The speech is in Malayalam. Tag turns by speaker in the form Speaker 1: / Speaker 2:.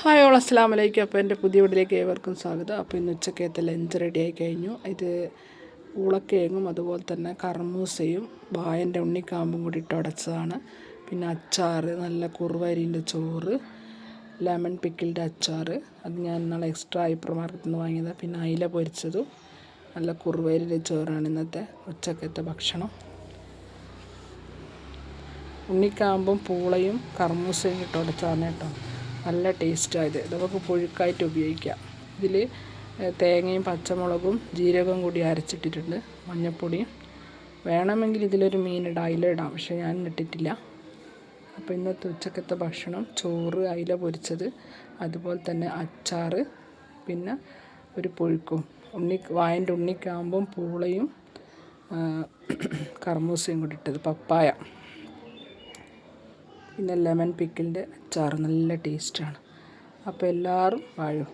Speaker 1: ഹായ് ഓൾ അസ്സലാമു അലൈക്കും. അപ്പോൾ എൻ്റെ പുതിയ വീട്ടിലേക്ക് ഏവർക്കും സ്വാഗതം. അപ്പോൾ ഇന്ന് ഉച്ചക്കത്തെ ലഞ്ച് റെഡിയായി കഴിഞ്ഞു. ഇത് ഉളക്കിഴങ്ങും അതുപോലെ തന്നെ കർമൂസയും വായൻ്റെ ഉണ്ണിക്കാമ്പും കൂടി ഇട്ട് ഉടച്ചതാണ്. പിന്നെ അച്ചാർ, നല്ല കുറുവരിൻ്റെ ചോറ്, ലെമൺ പിക്കിളിൻ്റെ അച്ചാർ, അത് ഞാൻ ഇന്നലെ എക്സ്ട്രാ ഹൈപ്പർ മാർക്കറ്റിൽ നിന്ന് വാങ്ങിയതാണ്. പിന്നെ അയില പൊരിച്ചതും നല്ല കുറുവരിൻ്റെ ചോറാണ് ഇന്നത്തെ ഉച്ചക്കത്തെ ഭക്ഷണം. ഉണ്ണിക്കാമ്പും പൂളയും കർമൂസയും ഇട്ട് ഉടച്ചതാണ് കേട്ടോ. നല്ല ടേസ്റ്റായത്. നമുക്ക് പുഴുക്കായിട്ട് ഉപയോഗിക്കാം. ഇതിൽ തേങ്ങയും പച്ചമുളകും ജീരകവും കൂടി അരച്ചിട്ടിട്ടുണ്ട്, മഞ്ഞൾപ്പൊടിയും. വേണമെങ്കിൽ ഇതിലൊരു മീനിടാം, അയില ഇടാം, പക്ഷേ ഞാൻ ഇട്ടിട്ടില്ല. അപ്പോൾ ഇന്നത്തെ ഉച്ചക്കത്തെ ഭക്ഷണം ചോറ്, അയില പൊരിച്ചത്, അതുപോലെ തന്നെ അച്ചാർ, പിന്നെ ഒരു പുഴുക്കും, വായൻ്റെ ഉണ്ണിക്കാമ്പും പൂളയും കർമൂസയും കൂടി ഇട്ടത്, പപ്പായ, പിന്നെ ലെമൺ പിക്കിളിൻ്റെ അച്ചാർ. നല്ല ടേസ്റ്റാണ്. അപ്പോൾ എല്ലാവരും വാഴൂ.